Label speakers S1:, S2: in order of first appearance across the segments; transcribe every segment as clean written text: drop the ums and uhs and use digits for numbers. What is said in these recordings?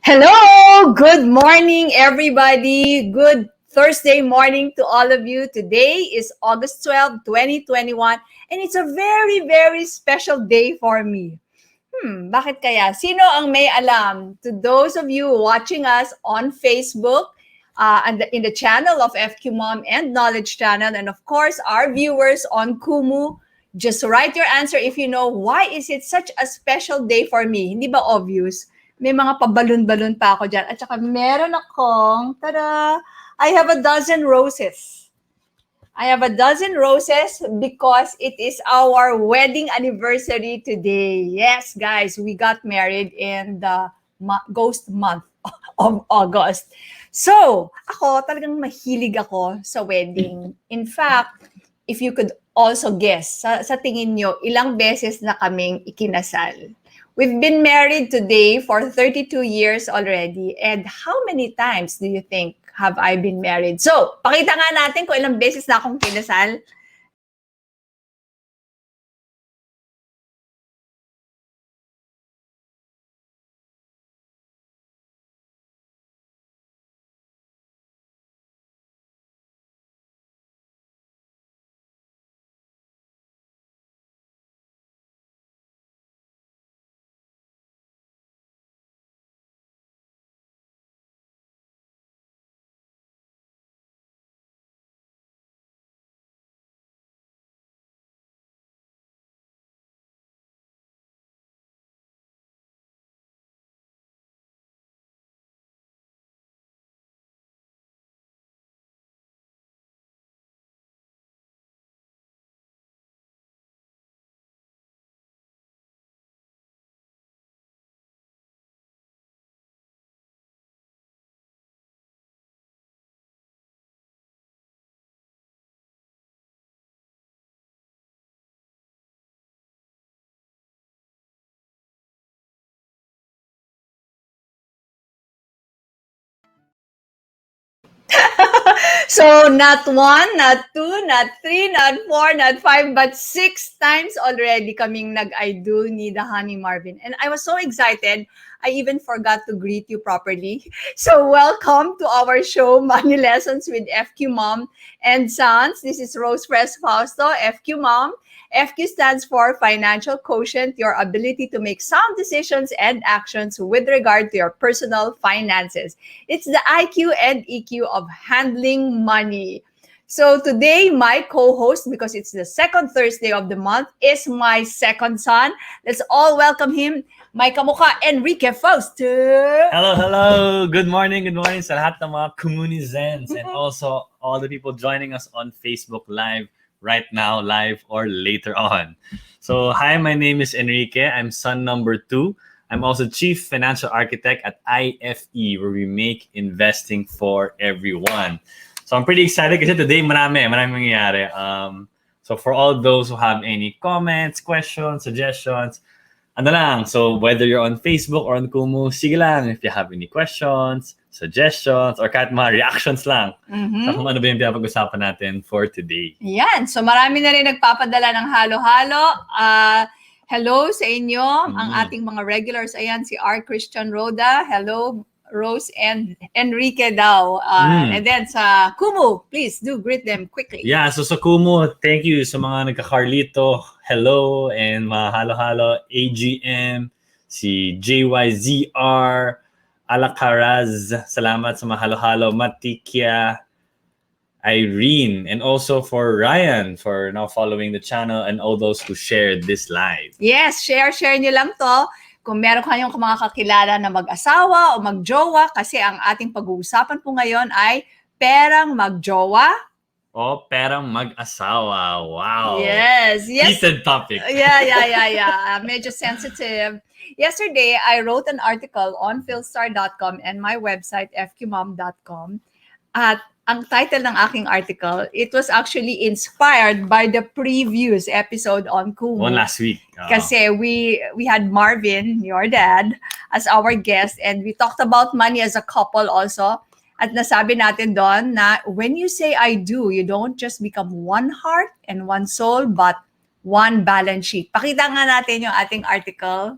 S1: Hello! Good morning, everybody. Good Thursday morning to all of you. Today is August 12, 2021, and it's a very, very special day for me. Bakit kaya? Sino ang may alam? To those of you watching us on Facebook, and in the channel of FQ Mom and Knowledge Channel, and of course, our viewers on Kumu, just write your answer if you know why is it such a special day for me. Hindi ba obvious? May mga pabalon-balon pa ako dyan. At saka meron akong, tada, I have a dozen roses. I have a dozen roses because it is our wedding anniversary today. Yes, guys, we got married in the ghost month of August. So, ako talagang mahilig ako sa wedding. In fact, if you could also guess, sa tingin nyo, ilang beses na kaming ikinasal? We've been married today for 32 years already. And how many times do you think have I been married? So, pakita nga natin kung ilang beses na akong kinasal. So, not one, not two, not three, not four, not five, but 6 times already kaming nag-I do ni the honey Marvin. And I was so excited, I even forgot to greet you properly. So, welcome to our show, Money Lessons with FQ Mom and Sons. This is Rose Press Fausto, FQ Mom. FQ stands for Financial Quotient, your ability to make sound decisions and actions with regard to your personal finances. It's the IQ and EQ of handling money. So today, my co-host, because it's the second Thursday of the month, is my second son. Let's all welcome him, my kamukha, Enrique Fausto.
S2: Hello. Good morning sa lahat ng mga Comunizens and also all the people joining us on Facebook Live right now, live or later on. So, hi, my name is Enrique. I'm son number 2. I'm also Chief Financial Architect at IFE, where we make investing for everyone. So, I'm pretty excited kasi today maraming mangyayari. So, for all those who have any comments, questions, suggestions, ano lang, so whether you're on Facebook or on Kumu, sige lang if you have any questions, suggestions, or kahit mga reactions lang. So kung ano ba yung pinapag-usapan natin for today.
S1: Yan. So marami na rin nagpapadala ng halo-halo. Hello sa inyo, ang ating mga regulars. Ayan, si R. Christian Roda. Hello, Rose and Enrique daw. And then sa Kumu, please do greet them quickly.
S2: Yeah, so sa Kumu, thank you sa mga nagka-Carlito. Hello, and mga halo-halo, AGM, si JYZR, Alakaraz, salamat sa mga halo-halo, Matikia, Irene, and also for Ryan for now following the channel and all those who shared this live.
S1: Yes, share nyo lang to. Kung meron kayong mga kakilala na mag-asawa o mag-jowa, kasi ang ating pag-uusapan po ngayon ay Perang Mag-jowa.
S2: Oh, Perang Mag-asawa. Wow.
S1: Yes.
S2: Heated topic.
S1: Yeah. Medyo sensitive. Yesterday, I wrote an article on philstar.com and my website, fqmom.com. At ang title ng aking article, it was actually inspired by the previous episode on Kumu.
S2: One last week.
S1: Kasi we had Marvin, your dad, as our guest, and we talked about money as a couple also. At nasabi natin doon na when you say I do, you don't just become one heart and one soul, but one balance sheet. Pakita nga natin yung ating article.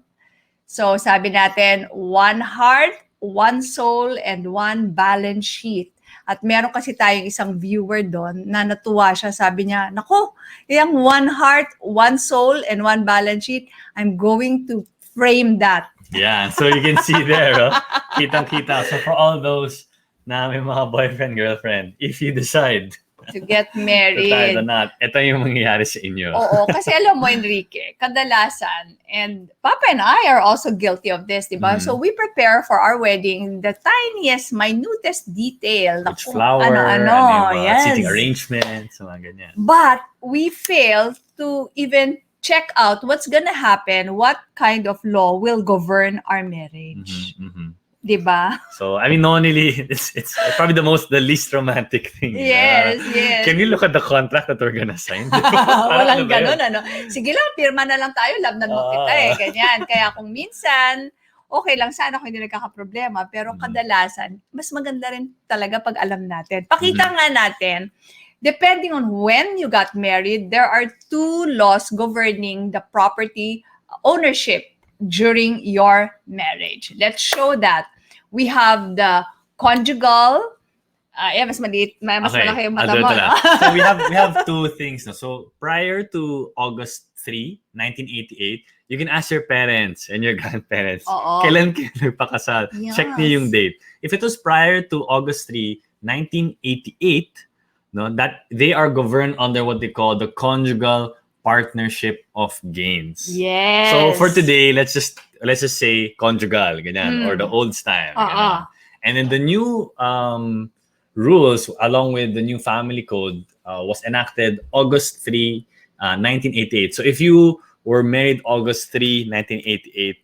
S1: So sabi natin, one heart one soul, and one balance sheet. At meron kasi tayong isang viewer doon na natuwa siya. Sabi niya, nako, yung one heart, one soul, and one balance sheet, I'm going to frame that.
S2: Yeah, so you can see there, kitang-kita. So for all those na may mga boyfriend, girlfriend, if you decide
S1: To get
S2: to tie
S1: married.
S2: the knot, ito yung mangyayari sa inyo.
S1: Oo, kasi alam mo, Enrique, kadalasan, and Papa and I are also guilty of this, di ba?
S2: Mhm.
S1: So we prepare for our wedding the tiniest, minutest detail.
S2: Which
S1: Kung
S2: flower,
S1: ano-ano,
S2: yung
S1: yes.
S2: seating arrangements, mga ganyan.
S1: But we fail to even check out what's gonna happen, what kind of law will govern our marriage.
S2: Mhm, mhm.
S1: Di ba?
S2: So, I mean, it's probably the least romantic thing.
S1: Yes, yes.
S2: Can we look at the contract that we're gonna sign?
S1: Walang
S2: Ano ba yun?
S1: ganun, ano. Sige lang, pirma na lang tayo, love na mo kita eh, ganyan. Kaya kung minsan, okay lang sana kung hindi nagkakaproblema, pero kadalasan, mas maganda rin talaga pag alam natin. Pakita nga natin, depending on when you got married, there are two laws governing the property ownership during your marriage. Let's show that. We have the conjugal, mas maliit, mas
S2: Okay,
S1: malaki yung
S2: I'll
S1: mata
S2: do
S1: mo,
S2: it
S1: no?
S2: lang. So we have two things. No? So prior to August 3, 1988, you can ask your parents and your grandparents,
S1: Oo.
S2: kailan kayo nagpakasal?
S1: Yes.
S2: Check niyo yung date. If it was prior to August 3, 1988, no, that they are governed under what they call the conjugal partnership of gains.
S1: Yes.
S2: So for today, let's just say conjugal, ganyan, or the old style. Ganyan. And then the new rules, along with the new family code, was enacted August 3, 1988. So if you were married August 3, 1988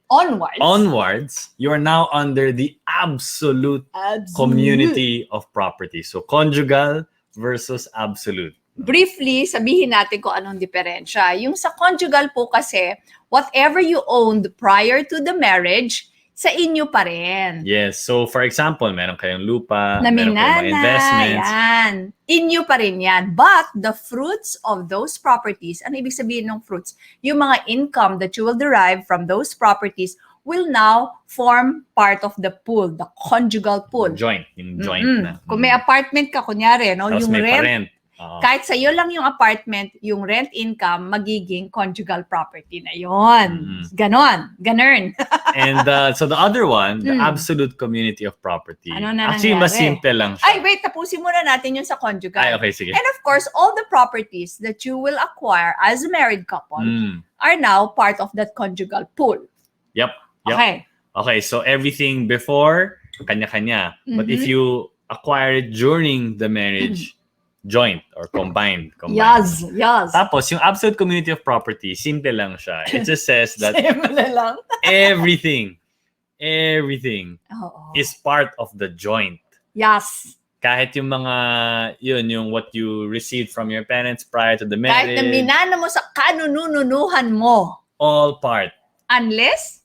S2: onwards, you are now under the absolute community of property. So conjugal versus absolute.
S1: Briefly, sabihin natin kung anong diferensya. Yung sa conjugal po kasi, whatever you owned prior to the marriage, sa inyo pa rin.
S2: Yes. So for example, meron kayong lupa,
S1: Na
S2: meron kayong mga
S1: minana,
S2: investments.
S1: yan. Inyo pa rin yan. But the fruits of those properties, ano ibig sabihin ng fruits? Yung mga income that you will derive from those properties will now form part of the pool, the conjugal pool.
S2: Joint. Yung joint na.
S1: Kung may apartment ka, kunyari, no,
S2: Tapos
S1: yung
S2: may
S1: rent,
S2: parent.
S1: kahit sa'yo lang yung apartment, yung rent income, magiging conjugal property na yon. Ganon. Ganern.
S2: And so the other one, the absolute community of property.
S1: Ano na
S2: Actually, mas
S1: nangyari?
S2: simple lang siya.
S1: Ay, wait, tapusin muna natin yung sa conjugal.
S2: Ay, okay, sige.
S1: And of course, all the properties that you will acquire as a married couple are now part of that conjugal pool.
S2: Yep.
S1: Okay.
S2: Okay, so everything before, kanya-kanya. But if you acquire it during the marriage, joint or combined.
S1: Yes.
S2: Tapos, yung absolute community of property, simple lang siya. It just says that
S1: Simple lang.
S2: everything
S1: Oo.
S2: is part of the joint.
S1: Yes.
S2: Kahit yung mga, yung what you received from your parents prior to the marriage.
S1: Kahit na minana mo sa kanununuhan mo.
S2: All part. Unless,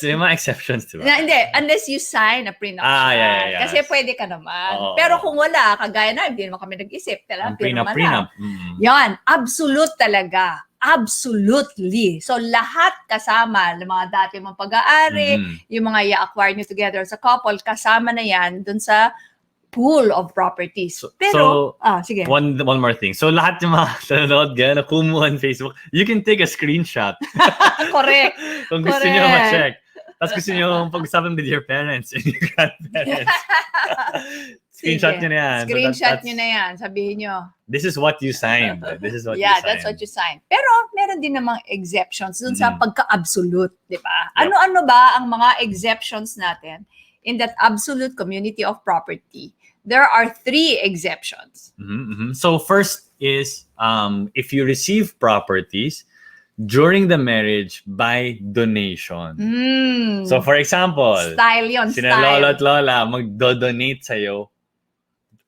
S2: may mga exceptions, di ba?
S1: Hindi, unless you sign a prenuptial.
S2: Yeah.
S1: Kasi pwede ka naman.
S2: Oo.
S1: Pero kung wala, kagaya na, hindi naman kami nag-isip.
S2: Ang
S1: Pirma
S2: prenup.
S1: na. Yan, absolute talaga. Absolutely. So, lahat kasama, ng mga dati mong pag-aari, yung mga i-acquire nyo together as a couple, kasama na yan dun sa pool of properties. Pero, sige.
S2: One more thing. So, lahat yung mga nanonood na kumuha on Facebook, you can take a screenshot.
S1: Correct.
S2: Kung gusto nyo ma-check. Tapos gusto nyo pag-usapan with your parents and your grandparents. Screenshot nyo na yan.
S1: Screenshot nyo na yan. Sabihin nyo.
S2: This is what you signed.
S1: Yeah, that's what you signed. Pero meron din namang exceptions dun sa pagka-absolute, di ba?
S2: Yep.
S1: Ano-ano ba ang mga exceptions natin in that absolute community of property? There are 3 exceptions.
S2: So first is if you receive properties during the marriage by donation. So for example,
S1: Style yun,
S2: sina lolo at lola magdo-donate sa'yo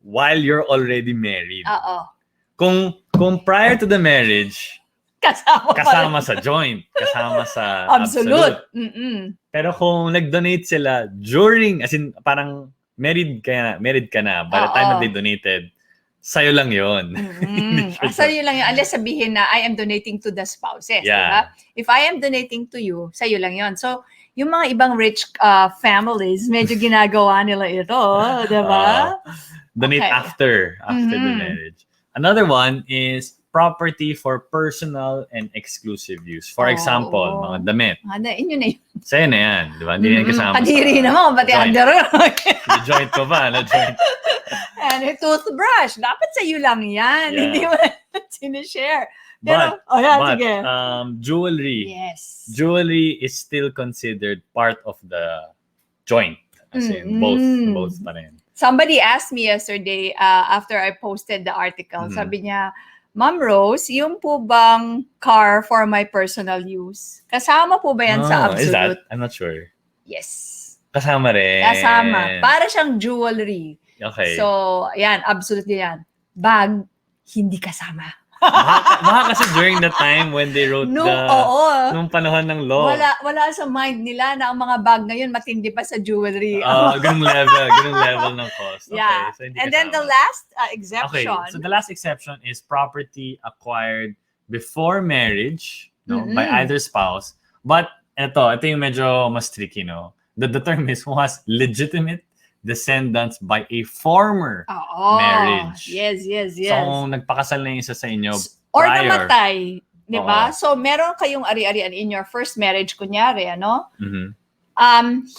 S2: while you're already married.
S1: Oo.
S2: Kung prior to the marriage, kasama sa joint, kasama sa absolute. Pero kung nag-donate sila during, as in parang married ka na by the time that they donated, sa'yo lang yun.
S1: Sa'yo lang yun. Unless sabihin na, I am donating to the spouses.
S2: Yeah.
S1: Diba? If I am donating to you, sa'yo lang yun. So, yung mga ibang rich families, medyo ginagawa nila ito, di ba?
S2: Donate
S1: Okay.
S2: after the
S1: Mhm.
S2: marriage. Another one is property for personal and exclusive use. For example,
S1: Oo.
S2: mga damit.
S1: Inyo na yun.
S2: Sa'yo na yan, di ba? Hindi na yan kasama
S1: Kadiri
S2: sa
S1: naman, pati
S2: joint.
S1: under.
S2: Na-joint ko ba? Na-joint.
S1: And yung toothbrush, dapat sa'yo lang yan.
S2: Yeah.
S1: Hindi mo sinishare. Pero, sige.
S2: Jewelry.
S1: Yes.
S2: Jewelry is still considered part of the joint. As in, both pa rin.
S1: Somebody asked me yesterday after I posted the article, sabi niya, Ma'am Rose, yung po bang car for my personal use? Kasama po ba yan sa
S2: Is
S1: Absolute?
S2: that? I'm not sure.
S1: Yes.
S2: Kasama rin.
S1: Kasama. Para siyang jewelry.
S2: Okay.
S1: So, yan, absolutely yan. Bag, hindi kasama.
S2: Baka kasi during the time when they wrote nung panahon ng law.
S1: Wala sa mind nila na ang mga bag ngayon matindi pa sa jewelry.
S2: Ganung level ng cost.
S1: Yeah.
S2: Okay, so
S1: and then the last exception.
S2: Okay, so the last exception is property acquired before marriage, by either spouse. But ito yung medyo mas tricky, no? The term is who has legitimate descendants by a former marriage.
S1: Yes.
S2: So, kung nagpakasal na yung isa sa inyo
S1: or
S2: prior.
S1: namatay, di ba? So, meron kayong ari-arian in your first marriage, kunyari, ano?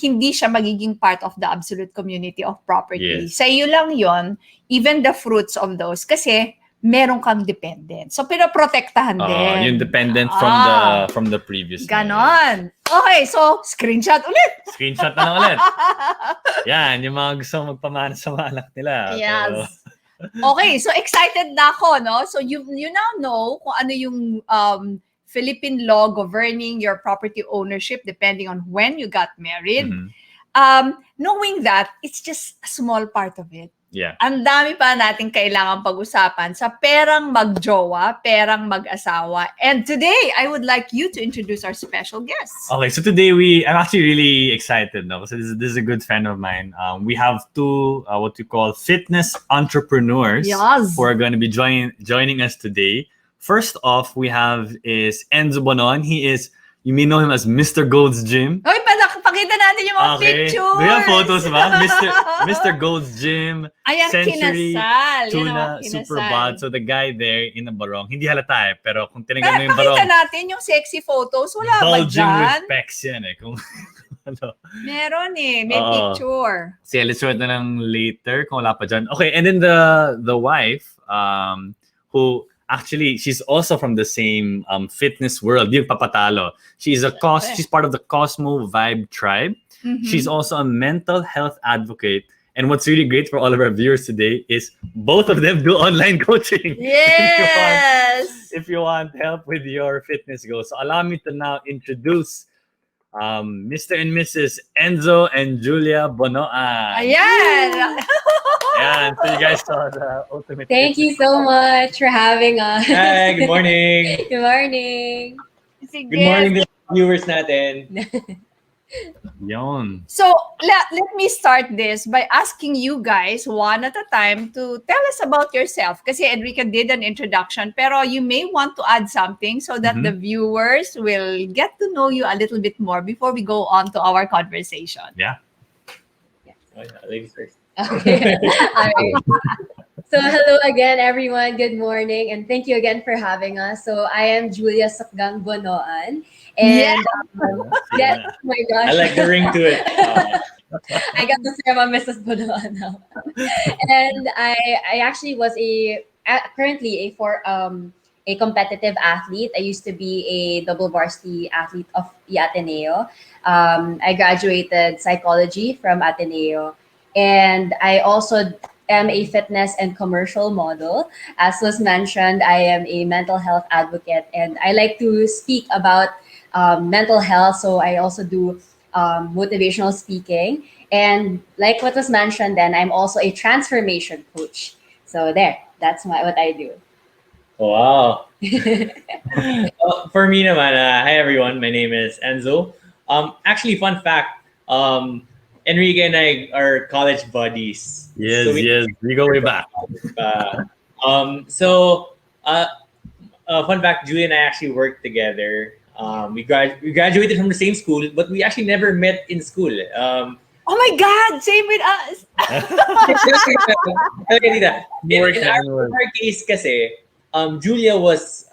S1: Hindi siya magiging part of the absolute community of property.
S2: Yes.
S1: Sa iyo lang yon, even the fruits of those, kasi meron kang dependent. So, pinoprotektahan din.
S2: Yung dependent from the previous
S1: ganon. Okay, so, screenshot ulit.
S2: Screenshot na lang ulit. Yan, yung mga gusto magpamana sa mga anak nila.
S1: Yes. Okay, so excited na ako, no? So, you now know kung ano yung Philippine law governing your property ownership depending on when you got married. Knowing that, it's just a small part of it.
S2: Yeah.
S1: Ang dami pa natin kailangan pag-usapan sa Perang Mag-jowa, Perang Mag-asawa. And today, I would like you to introduce our special guests.
S2: Okay, so today I'm actually really excited, no? So this is a good friend of mine. We have two what we call fitness entrepreneurs who are going to be joining us today. First off, we have is ENZO BONOAN. You may know him as Mr. Gold's Gym.
S1: Oy, pakita natin yung mga pictures.
S2: Do you have photos ba? Mr. Gold's Gym,
S1: Ayan,
S2: Century,
S1: kinasal.
S2: Tuna, Super Bod. So the guy there in the barong, hindi halata pero kung tinignan mo yung barong.
S1: Pakita natin yung sexy photos. Wala ba
S2: bulging
S1: dyan?
S2: with pecs yan Kung,
S1: Meron may picture.
S2: Sige, let's show it na lang later kung wala pa dyan. Okay, and then the wife, who actually, she's also from the same fitness world, yung papatalo. She's part of the Cosmo Vibe tribe. She's also a mental health advocate. And what's really great for all of our viewers today is both of them do online coaching.
S1: Yes!
S2: if you want help with your fitness goals. So allow me to now introduce Mr. and Mrs. ENZO and Julia BONOAN.
S1: Ayan!
S2: Ayan, so you guys saw the ultimate.
S3: Thank you so much for having us.
S4: Hi, good morning.
S3: Good morning.
S1: Sige.
S4: Good morning to viewers natin.
S2: Yon.
S1: So, let me start this by asking you guys one at a time to tell us about yourself. Kasi Enrica did an introduction, pero you may want to add something so that the viewers will get to know you a little bit more before we go on to our conversation.
S2: Yeah.
S4: Ladies first.
S3: Okay. All right. So hello again, everyone. Good morning, and thank you again for having us. So I am Julia Sukgang BONOAN, and oh my gosh,
S4: I like the ring to it.
S3: I got to say I'm a Mrs. BONOAN now, and I actually was currently a competitive athlete. I used to be a double varsity athlete of the Ateneo. I graduated psychology from Ateneo. And I also am a fitness and commercial model. As was mentioned, I am a mental health advocate, and I like to speak about mental health. So I also do motivational speaking. And like what was mentioned, then I'm also a transformation coach. So that's what I do.
S4: Wow. For me naman, hi everyone, my name is ENZO. Actually, fun fact, Enrique and I are college buddies.
S2: Yes, so we go way back.
S4: Fun fact, Julie and I actually worked together We graduated from the same school, but we actually never met in school.
S1: Oh my God, same with us.
S2: Work
S4: in
S2: and work.
S4: our case kasi, Julia was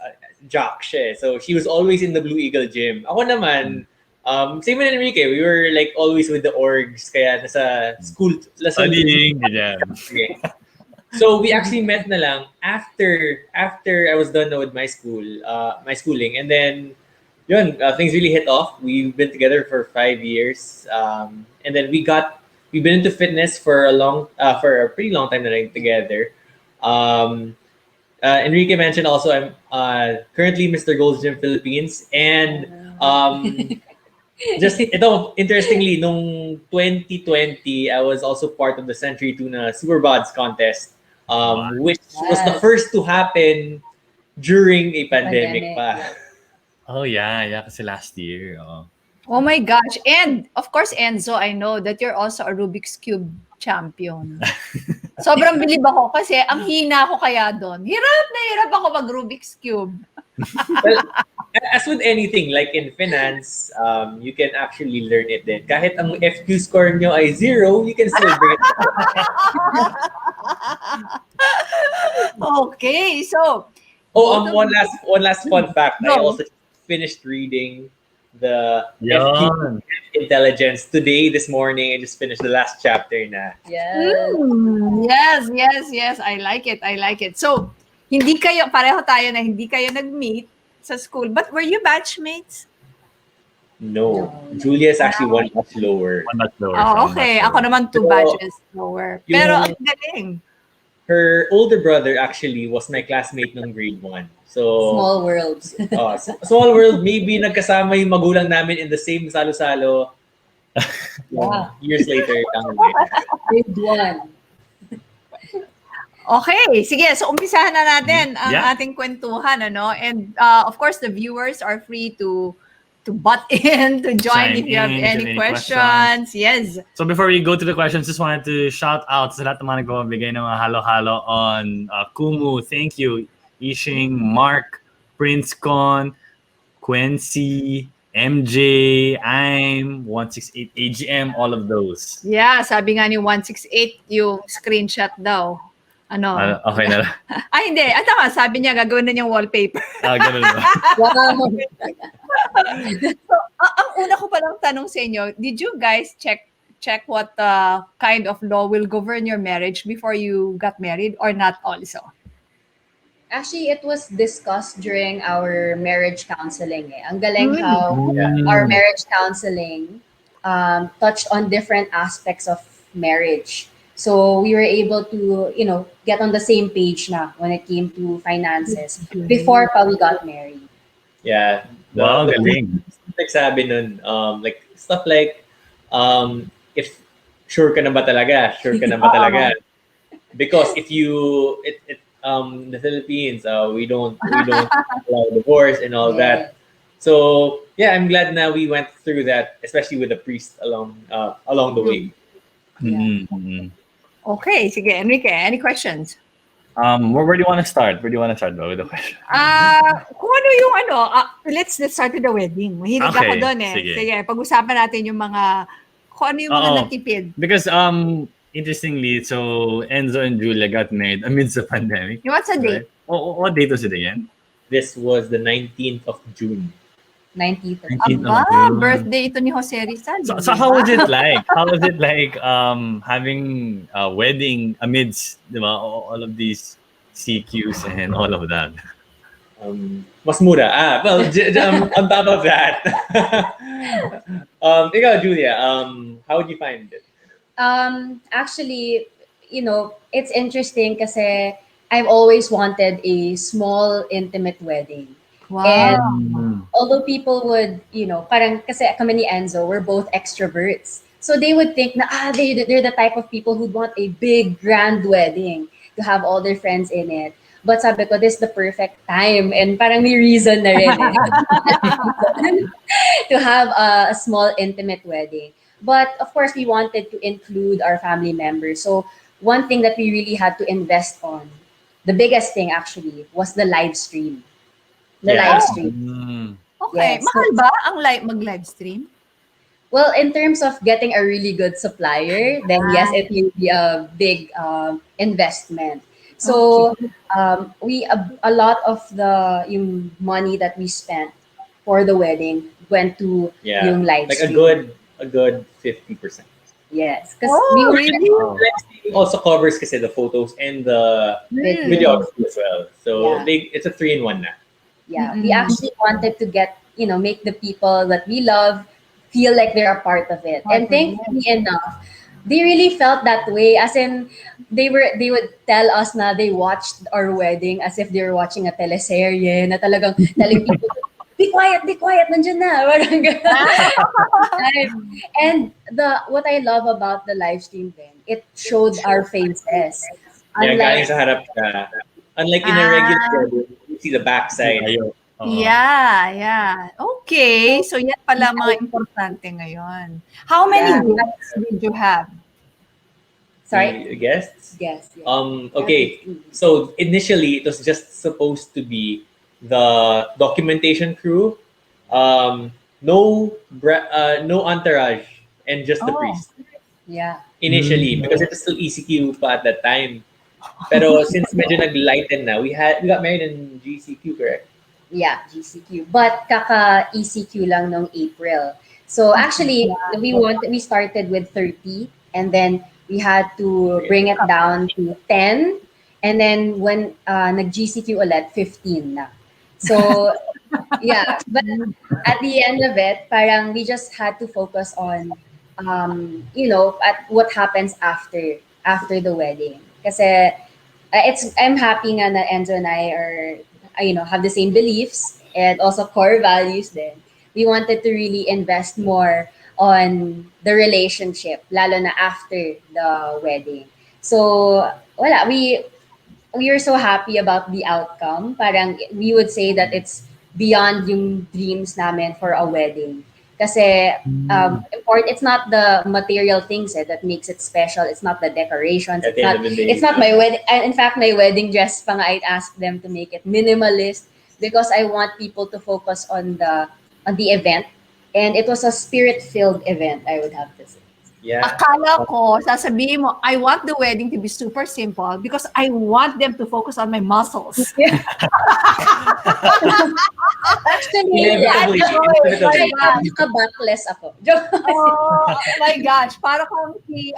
S4: jock siya. So she was always in the Blue Eagle gym. Ako naman, same with Enrique, we were like always with the orgs, kaya nasa school,
S2: Studying, ganyan.
S4: Okay. So we actually met na lang after I was done with my schooling, and then things really hit off. We've been together for 5 years, and then we've been into fitness for for a pretty long time na rin together. Enrique mentioned also I'm currently Mr. Gold's Gym Philippines, and just ito, interestingly, nung 2020, I was also part of the Century Tuna Super Bods contest, which was the
S3: Yes.
S4: first to happen during a pandemic pa.
S3: yeah.
S2: Oh, yeah. Kasi last year. Oh.
S1: Oh my gosh. And of course, Enzo, I know that you're also a Rubik's Cube champion. Sobrang bilib ako kasi ang hina ko kaya doon. Hirap na hirap ako mag Rubik's Cube.
S4: Well, as with anything, like in finance, you can actually learn it din. Kahit ang FQ score nyo ay 0, you can still bring it.
S1: Okay, so
S4: Oh, one last fun fact. I
S1: Go.
S4: also finished reading the FQ
S2: Yun.
S4: Intelligence today, this morning. I just finished the last chapter na.
S3: Yes.
S1: yes, I like it. So, pareho tayo na hindi kayo nag-meet sa school. But were you batchmates?
S4: No, Julia is actually one much lower.
S2: One much lower.
S1: Oh,
S2: one
S1: okay.
S2: much
S1: Ako
S2: lower.
S1: naman 2
S4: Pero,
S1: batches lower.
S4: yung-
S1: Pero ang galing.
S4: Her older brother actually was my classmate nung grade 1. So,
S3: Small worlds.
S4: small world, maybe nagkasama yung magulang namin in the same salo-salo.
S3: Yeah.
S4: Years later. down the line.
S3: Grade 1.
S1: Okay, sige. So, umpisahan na natin ang
S2: Yeah.
S1: ating kwentuhan, ano? And of course, the viewers are free to butt in, to join
S2: Chime
S1: if you have
S2: in,
S1: any
S2: any
S1: questions. Yes.
S2: So before we go to the questions, just wanted to shout out sa lahat ng mga nagbibigay ng mga halo-halo on Kumu. Thank you. Ishing, Mark, Prince Con, Quincy, MJ, I'm, 168 AGM, all of those.
S1: Yeah, sabi nga ni 168 yung screenshot daw. Ano?
S2: Okay na lang.
S1: Ay, hindi. Tama, sabi niya gagawin na niyang wallpaper.
S2: Ganun ba?
S3: Wow.
S1: So, ang una ko palang tanong sa inyo, did you guys check what kind of law will govern your marriage before you got married or not also?
S3: Actually, it was discussed during our marriage counseling. Ang galing
S1: Really?
S3: how
S2: Mm.
S3: our marriage counseling touched on different aspects of marriage. So we were able to, get on the same page na when it came to finances before pa we got married.
S4: Yeah.
S2: Wow, galing.
S4: Nagsabi nun, like, stuff like, if sure ka na ba talaga? Sure ka na ba talaga? Because if you, the Philippines, we don't allow divorce and all that. So yeah, I'm glad now we went through that, especially with the priest along the way.
S2: Mm-hmm.
S1: Okay, sige. Enrique, any questions?
S2: Where do you want to start? Where do you want to start with the question?
S1: Kung ano yung let's start with the wedding. Mahilig
S2: Okay,
S1: ako doon eh.
S2: sige.
S1: Sige, pag-usapan natin yung kung ano yung mga
S2: Oo.
S1: natipid.
S2: Because interestingly, so Enzo and Julia got married amidst the pandemic.
S1: What's the date?
S2: Right? What date was it again?
S4: This was the 19th of June.
S3: 90th.
S2: 19th of
S1: Aba,
S2: June.
S1: birthday ito ni Jose Rizal.
S2: So how was it like? How was it like having a wedding amidst, di ba, all of these CQs and all of that?
S4: Mas mura. Well, on top of that. Ikaw, Julia, how would you find it?
S3: Actually, it's interesting kasi I've always wanted a small, intimate wedding.
S1: Wow.
S3: And although people would, parang kasi kami ni Enzo, we're both extroverts. So they would think na, they're the type of people who'd want a big, grand wedding to have all their friends in it. But sabi ko, this is the perfect time. And parang may reason na rin to have a small, intimate wedding. But of course, we wanted to include our family members. So one thing that we really had to invest on, the biggest thing actually, was the live stream. The
S4: Yeah.
S3: live stream.
S2: Mm.
S1: Okay.
S3: Yes.
S1: Mahal ba ang mag-live stream?
S3: Well, in terms of getting a really good supplier, then yes, it will be a big investment. So we a lot of the yung money that we spent for the wedding went to
S4: Yeah,
S3: yung live
S4: like
S3: stream.
S4: a good 50%.
S3: Yes, because we
S1: Oh,
S3: were
S1: really?
S2: Wow.
S4: Live streaming also covers kasi the photos and the
S3: video.
S4: videography as well. So
S3: Yeah.
S4: it's a 3-in-1 na.
S3: Yeah, we
S1: Mm-mm.
S3: actually wanted to get, make the people that we love feel like they're a part of it.
S1: Part
S3: And
S1: of it.
S3: thankfully enough, they really felt that way. As in, they would tell us na they watched our wedding as if they were watching a teleserye na talagang telling people, be quiet, nandiyan na. Parang ganun. And what I love about the live stream then, it showed our faces.
S4: Yeah, galing
S3: Unlike
S4: sa harap ka. Unlike in a regular wedding, you see the backside.
S2: Ayun. Oo.
S1: Yeah. Okay. So, yan pala mga importante ngayon. How many
S3: Yeah.
S1: guests did you have?
S3: sorry,
S4: The guests.
S3: yes.
S4: Okay. So initially, it was just supposed to be the documentation crew, no entourage, and just the
S1: Oh.
S4: priest.
S3: Yeah.
S4: Initially, because it was still ECQ pa at that time. Pero since medyo nag-lighten na, we got married in GCQ, correct?
S3: Yeah, GCQ. But kaka ECQ lang nung April. So actually, we started with 30 and then we had to bring it down to 10 and then when nag-GCQ ulit, 15 na. So yeah, but at the end of it, parang we just had to focus on at what happens after the wedding. Kasi I'm happy nga na Enzo and I are have the same beliefs and also core values then. We wanted to really invest more on the relationship, lalo na after the wedding. So, wala, we are so happy about the outcome. Parang we would say that it's beyond yung dreams namin for a wedding. Kasi it's not the material things that makes it special. It's not the decorations.
S4: At the end of the day,
S3: It's not my wedding. In fact, my wedding dress pa nga, I'd ask them to make it minimalist because I want people to focus on the event. And it was a spirit-filled event, I would have to say.
S4: Yeah.
S1: Akala ko, sasabihin mo, I want the wedding to be super simple because I want them to focus on my muscles.
S3: Actually,
S4: Inevitably,
S3: right now, naka-backless ako.
S1: Oh my gosh, para kang si,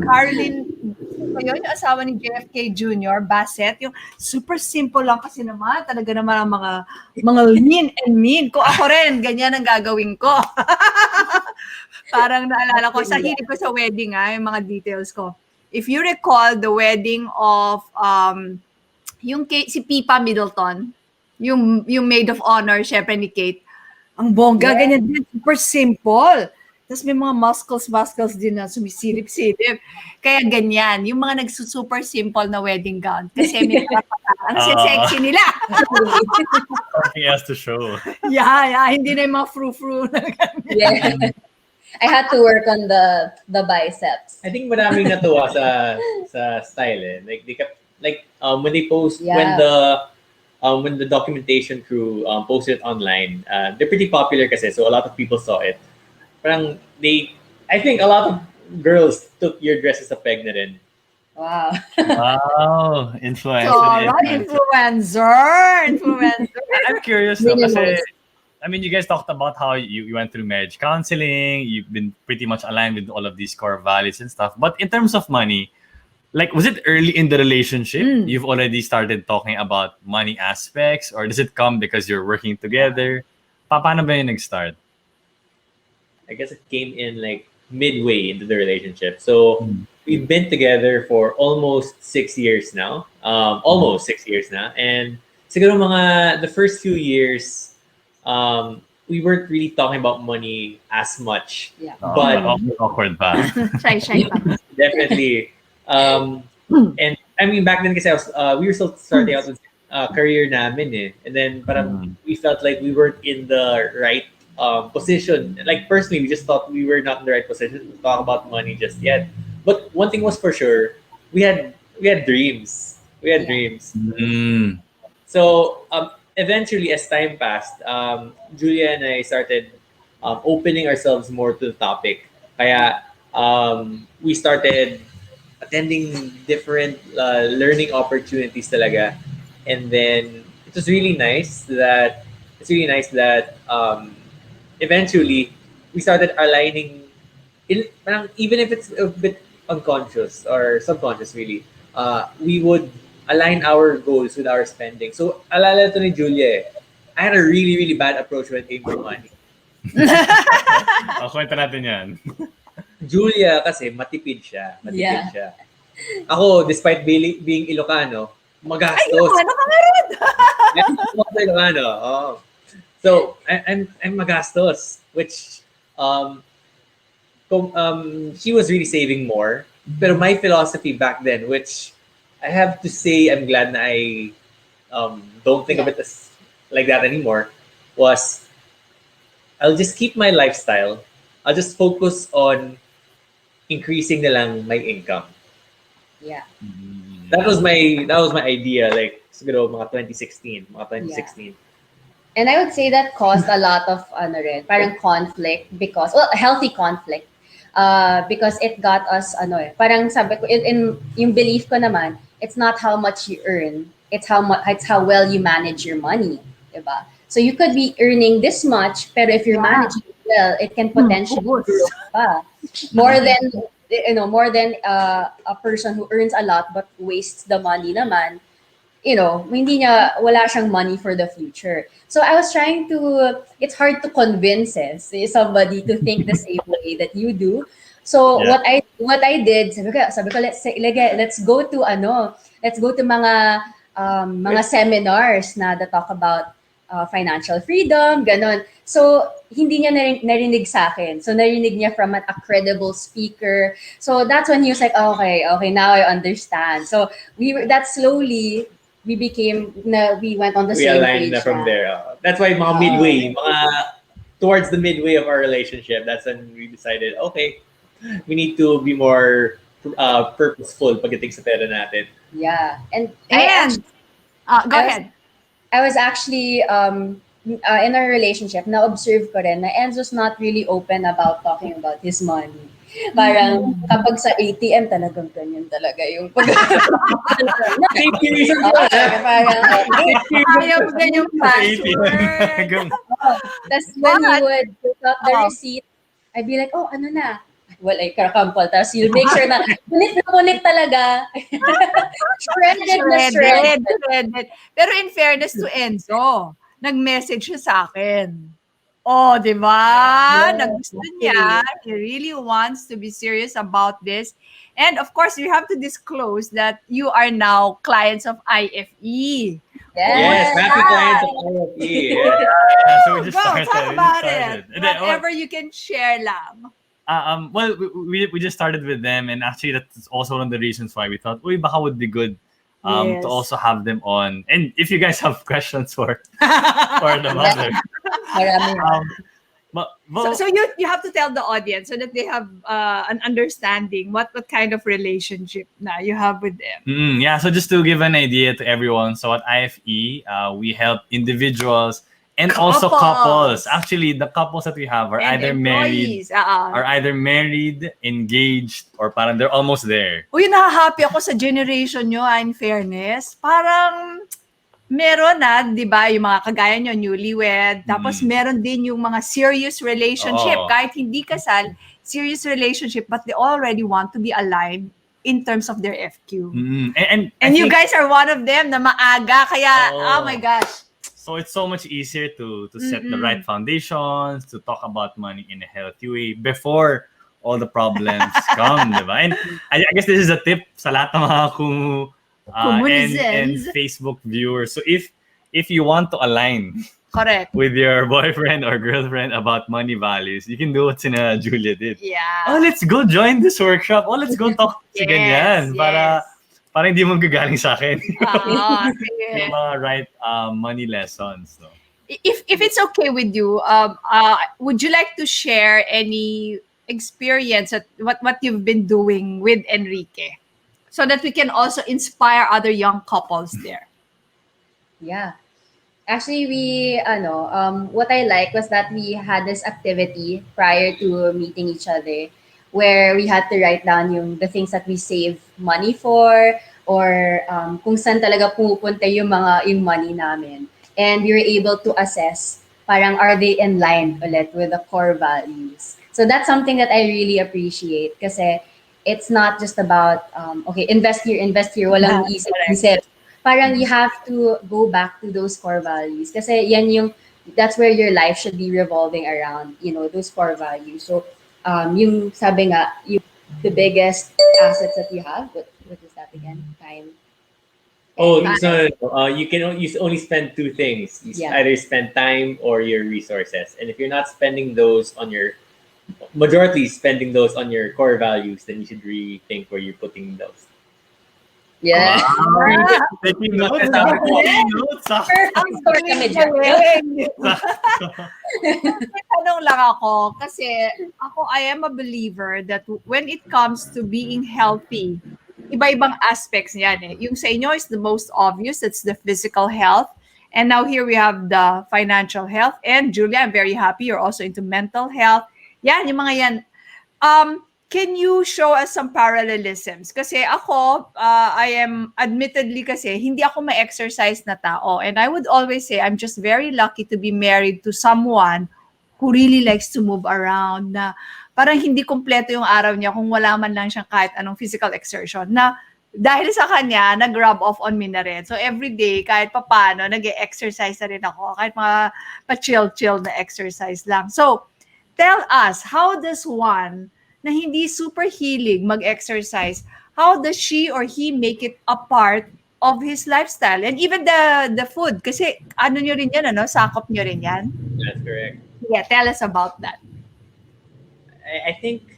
S1: Carlin, yun, yung asawa ni JFK Jr., Bassett, yung super simple lang kasi naman, talaga naman ang mga lean and mean. Kung ako rin, ganyan ang gagawin ko. Parang naalala ko, sa hilig ko sa wedding, yung mga details ko. If you recall the wedding of si Pipa Middleton, yung maid of honor, syempre ni Kate, ang bongga, ganyan din, super simple. Tapos may mga muscles din na sumisilip-silip. Kaya ganyan, yung mga super simple na wedding gown. Kasi may ang sexy nila.
S2: Something else to show.
S3: Yeah.
S1: Hindi na yung mga frou-frou na ganyan.
S3: Yeah. I had to work on the biceps.
S4: I think maraming natuwa sa style eh. Like they kept when they post
S3: Yeah.
S4: when the documentation crew posted it online, they're pretty popular kasi so a lot of people saw it. Parang I think a lot of girls took your dress as a peg na rin.
S3: Wow.
S2: Wow, influencer.
S1: Influencer.
S2: I'm curious though, kasi I mean, you guys talked about how you went through marriage counseling. You've been pretty much aligned with all of these core values and stuff. But in terms of money, like, was it early in the relationship? You've already started talking about money aspects, or does it come because you're working together? Paano ba yung nag-start?
S4: I guess it came in like midway into the relationship. So we've been together for almost 6 years now. Almost 6 years now. And siguro the first few years, we weren't really talking about money as much.
S3: Yeah.
S4: But
S2: Awkward pa.
S1: Shy pa.
S4: definitely. And I mean, back then kasi we were still starting out with career namin eh. And then parang we felt like we weren't in the right position. Like personally, we just thought we were not in the right position to talk about money just yet. But one thing was for sure, we had dreams. We had dreams.
S2: Mm.
S4: So eventually, as time passed, Julia and I started opening ourselves more to the topic. Kaya we started attending different learning opportunities talaga. And then it was really nice that eventually we started aligning even if it's a bit unconscious or subconscious really, we would align our goals with our spending. So alala to ni Julia I had a really really bad approach when it came to money.
S2: Kwento natin yan.
S4: Julia kasi matipid siya.
S3: Yeah.
S4: Ako, despite being Ilocano,
S1: Ay,
S4: magastos.
S1: ano ka nga rin?
S4: Ilocano. Oh. So, I'm magastos, which she was really saving more. Pero my philosophy back then, which I have to say I'm glad na I don't think of it as like that anymore, was I'll just keep my lifestyle. I'll just focus on increasing na lang my income.
S3: Yeah.
S4: That was my idea, like siguro mga 2016.
S3: And I would say that caused a lot of parang conflict because healthy conflict. Because it got us parang sabi ko in yung belief ko naman, it's not how much you earn, it's how well you manage your money, diba? So you could be earning this much, pero if you're managing it well, it can potentially grow pa. More than a person who earns a lot but wastes the money naman. Wala siyang money for the future. So I was trying to, it's hard to convince somebody to think the same way that you do. So what I did, sabi ko let's go to mga seminars that talk about financial freedom, ganon. So hindi niya narinig sa akin. So narinig niya from a credible speaker. So that's when he was like, okay, now I understand. So slowly we went on the
S4: We
S3: same
S4: aligned
S3: page
S4: from there. That's why towards the midway of our relationship, that's when we decided, okay, we need to be more purposeful pagdating sa pera natin.
S3: Yeah. And
S1: Go ahead.
S3: I was actually in our relationship, na-observe ko rin na Enzo's not really open about talking about his money. Parang kapag sa ATM, talagang ganyan talaga yung
S1: Ayaw ganyang password.
S3: Tapos when he would put up the receipt, I'd be like, ano na? Well, ay kakampal. Tapos you'll make sure na punit talaga. Shredded.
S1: Pero in fairness to Enzo, nag-message siya sa akin. Oh, di ba? Nagusto niya. He really wants to be serious about this. And of course, you have to disclose that you are now clients of IFE.
S4: Yes, happy clients of IFE.
S2: So we just started.
S1: Talk about it. Whatever you can share lang.
S2: Well, we just started with them, and actually that's also one of the reasons why we thought, baka would be good to also have them on. And if you guys have questions for the mother,
S1: so you have to tell the audience so that they have an understanding what kind of relationship na you have with them.
S2: Yeah, so just to give an idea to everyone, so at IFE, we help individuals and also couples. Actually, the couples that we have are either married, engaged, or parang they're almost there.
S1: Uy, nahahappy ako sa generation nyo, in fairness. Parang meron di ba, yung mga kagaya nyo, newlywed. Tapos meron din yung mga serious relationship. Kahit hindi kasal, serious relationship, but they already want to be aligned in terms of their FQ. And you guys are one of them na maaga. Kaya, oh my gosh.
S2: So it's so much easier to set the right foundations, to talk about money in a healthy way before all the problems come, diba? And I guess this is a tip sa lahat ng mga and Facebook viewers. So if you want to align with your boyfriend or girlfriend about money values, you can do what Sina Julia did.
S1: Yeah.
S2: Let's go join this workship. Let's go talk to ganyan. Para hindi mo gagaling sa akin. Yung mga right money lessons. No?
S1: If it's okay with you, would you like to share any experience at what you've been doing with Enrique, so that we can also inspire other young couples there?
S3: Yeah. Actually, what I like was that we had this activity prior to meeting each other where we had to write down the things that we save money for or kung saan talaga pumupunta yung money namin. And we were able to assess parang are they in line ulit with the core values. So that's something that I really appreciate kasi it's not just about okay, invest here, walang isip-isip. Parang you have to go back to those core values kasi that's where your life should be revolving around, those core values. So yung sabi nga, the biggest assets that you have, what is that again? Time.
S4: Oh,
S3: Time.
S4: so you only spend two things. You
S3: Yeah.
S4: either spend time or your resources. And if you're not spending those on your majority spending those on your core values, then you should really think where you're putting those.
S3: Yeah.
S1: Ah,
S2: Taking notes.
S4: Magkasabi ko.
S2: Taking notes.
S3: Ang score kami dyan.
S1: galing. May tanong lang ako kasi I am a believer that when it comes to being healthy, iba-ibang aspects niyan eh. Yung sa inyo is the most obvious, that's the physical health. And now here we have the financial health. And Julia, I'm very happy you're also into mental health. Yan, yung mga yan. Can you show us some parallelisms? Kasi ako, I am admittedly kasi hindi ako ma-exercise na tao. And I would always say I'm just very lucky to be married to someone who really likes to move around, na parang hindi kumpleto yung araw niya kung wala man lang siyang kahit anong physical exertion, na dahil sa kanya, nag-rub off on me na rin. So every day, kahit papano, nag-exercise na rin ako. Kahit mga pa-chill-chill na exercise lang. So, tell us, how does one na hindi super hilig mag-exercise, how does she or he make it a part of his lifestyle? And even the food, kasi ano nyo rin yan, sakop nyo rin yan.
S4: That's correct.
S1: Yeah, tell us about that.
S4: I think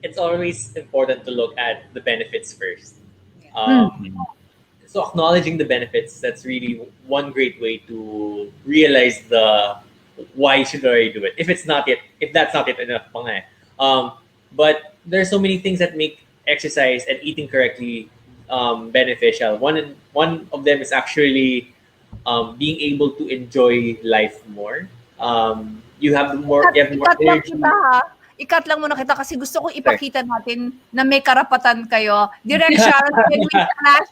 S4: it's always important to look at the benefits first. So acknowledging the benefits, that's really one great way to realize why you should already do it. If that's not yet enough, mga but there's so many things that make exercise and eating correctly beneficial. One of them is actually being able to enjoy life more. You have more energy.
S1: Ikat lang muna kita kasi gusto kong ipakita natin na may karapatan kayo. Direct Sharon, can we flash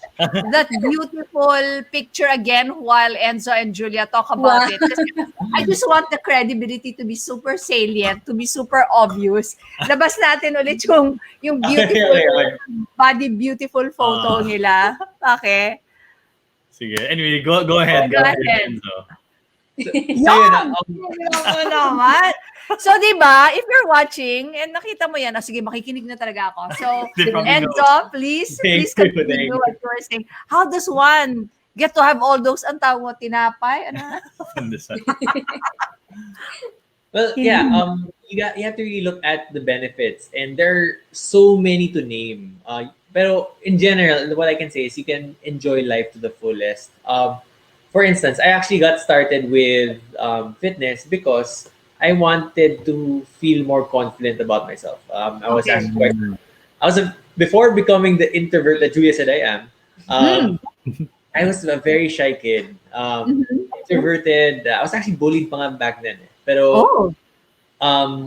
S1: that beautiful picture again while Enzo and Julia talk about it? Kasi I just want the credibility to be super salient, to be super obvious. Labas natin ulit yung beautiful beautiful photo nila. Okay.
S2: Sige. Anyway, go ahead. Go ahead, Enzo.
S1: So, di ba, if you're watching, and nakita mo yan, sige, makikinig na talaga ako. So, Enzo, please continue what you're saying. How does one get to have all those, ang tawag mo, tinapay? Ano?
S4: Well, yeah, you have to really look at the benefits, and there are so many to name. Pero in general, what I can say is you can enjoy life to the fullest. For instance, I actually got started with fitness because I wanted to feel more confident about myself. I was actually before becoming the introvert that Julia said I am. I was a very shy kid, introverted. I was actually bullied pa nga back then. Pero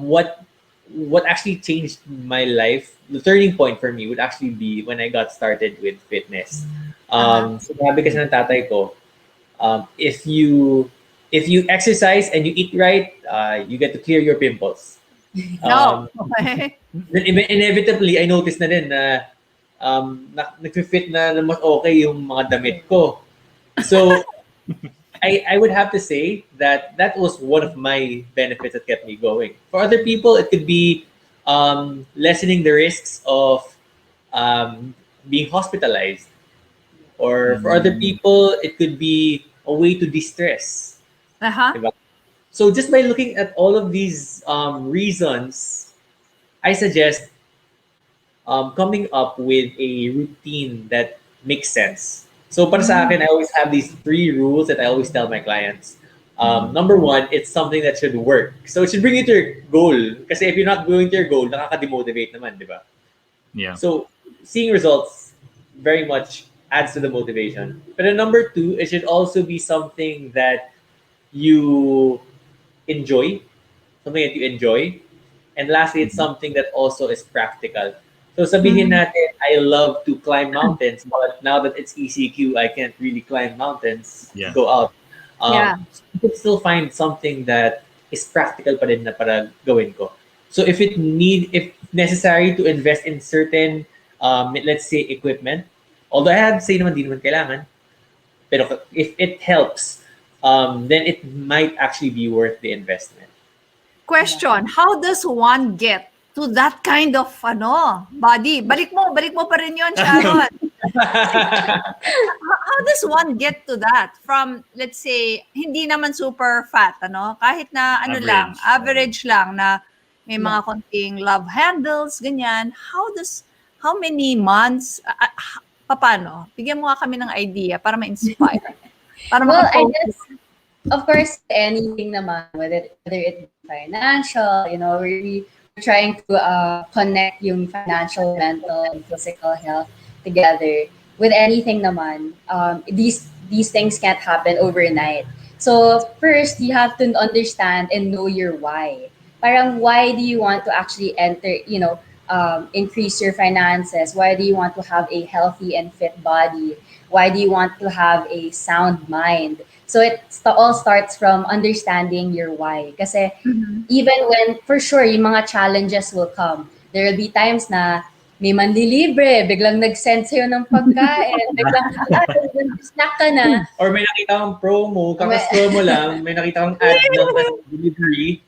S4: what actually changed my life, the turning point for me would actually be when I got started with fitness. So sabi kasi ng tatay ko, if you exercise and you eat right, you get to clear your pimples.
S1: Okay.
S4: Then inevitably, I noticed na din na nag-fit na mas okay yung mga damit ko. So, I would have to say that was one of my benefits that kept me going. For other people, it could be lessening the risks of being hospitalized. Or for other people, it could be a way to de-stress. Diba? So just by looking at all of these reasons, I suggest coming up with a routine that makes sense. So para sa akin, I always have these 3 rules that I always tell my clients. Number 1, it's something that should work. So it should bring you to your goal. Kasi if you're not going to your goal, nakaka-demotivate naman, di ba?
S2: Yeah.
S4: So seeing results very much adds to the motivation. But number 2, it should also be something that you enjoy, something that you enjoy, and lastly, it's something that also is practical. So sabihin
S1: Mhm.
S4: natin, I love to climb mountains, but now that it's ECQ, I can't really climb mountains,
S2: Yeah.
S4: go out.
S1: Yeah.
S4: You can still find something that is practical pa rin na para gawin ko. So if necessary to invest in certain, let's say, equipment, although I had to say naman, di naman kailangan, pero if it helps, then it might actually be worth the investment.
S1: Question, how does one get to that kind of body? Balik mo pa rin yun, Sharon. How does one get to that from, let's say, hindi naman super fat, kahit na lang, average lang na may mga konting love handles, ganyan. How many months, paano? Bigyan mo nga kami ng idea para ma-inspire. Para
S3: Well, I
S1: makapost.
S3: guess, of course, anything naman, whether it be financial, we're trying to connect yung financial, mental, and physical health together. With anything naman, these things can't happen overnight. So first, you have to understand and know your why. Parang why do you want to actually increase your finances? Why do you want to have a healthy and fit body? Why do you want to have a sound mind? So all starts from understanding your why. Kasi
S1: Mhm.
S3: even when, for sure, yung mga challenges will come. There will be times na may manlilibre, biglang nag-send sa'yo ng pagkain, biglang, snack ka na.
S4: Or may nakita kang promo, kakascroll mo lang, may nakita kang ad ng delivery.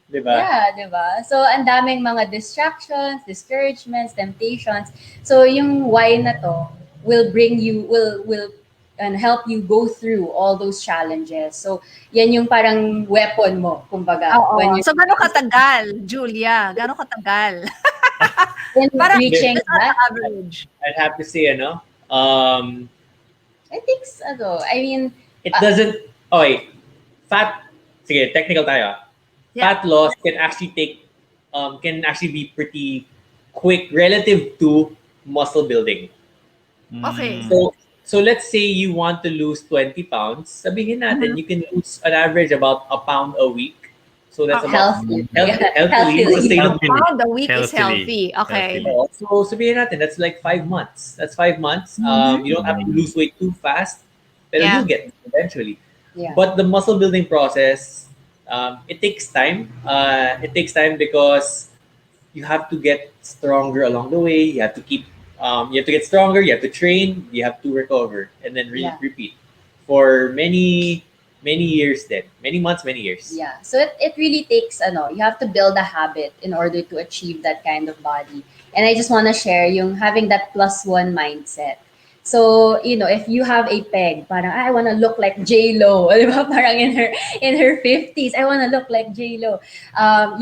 S4: Diba?
S3: Yeah, diba? So, ang daming mga distractions, discouragements, temptations. So, yung why na to will and help you go through all those challenges. So, yan yung parang weapon mo, kumbaga.
S1: Oo.
S3: When you're
S1: So, gano'ng katagal, Julia? Gano'ng katagal? Parang
S3: reaching
S1: just on
S3: that,
S1: average.
S4: I'd have to say,
S3: I think,
S4: it doesn't, okay, sige, technical tayo.
S1: Yeah.
S4: Fat loss can actually be pretty quick relative to muscle building.
S1: Okay.
S4: So let's say you want to lose 20 pounds. Sabihin natin, you can lose an average about a pound a week. So that's about
S3: healthy.
S4: healthily,
S3: Healthily.
S4: sustainable.
S1: Pound a week is
S2: Healthily.
S1: healthy. Okay.
S4: So sabihin natin, that's like 5 months. That's 5 months. You don't have to lose weight too fast, but
S1: Yeah.
S4: you'll get there eventually.
S3: Yeah.
S4: But the muscle building process, it takes time. It takes time because you have to get stronger along the way. You have to get stronger. You have to train. You have to recover, and then
S3: Yeah.
S4: repeat for many years. Then many months, many years.
S3: Yeah. So it really takes, you have to build a habit in order to achieve that kind of body. And I just want to share yung having that +1 mindset. So, if you have a peg, parang, I want to look like J-Lo, di ba? Parang in her 50s, I want to look like J-Lo.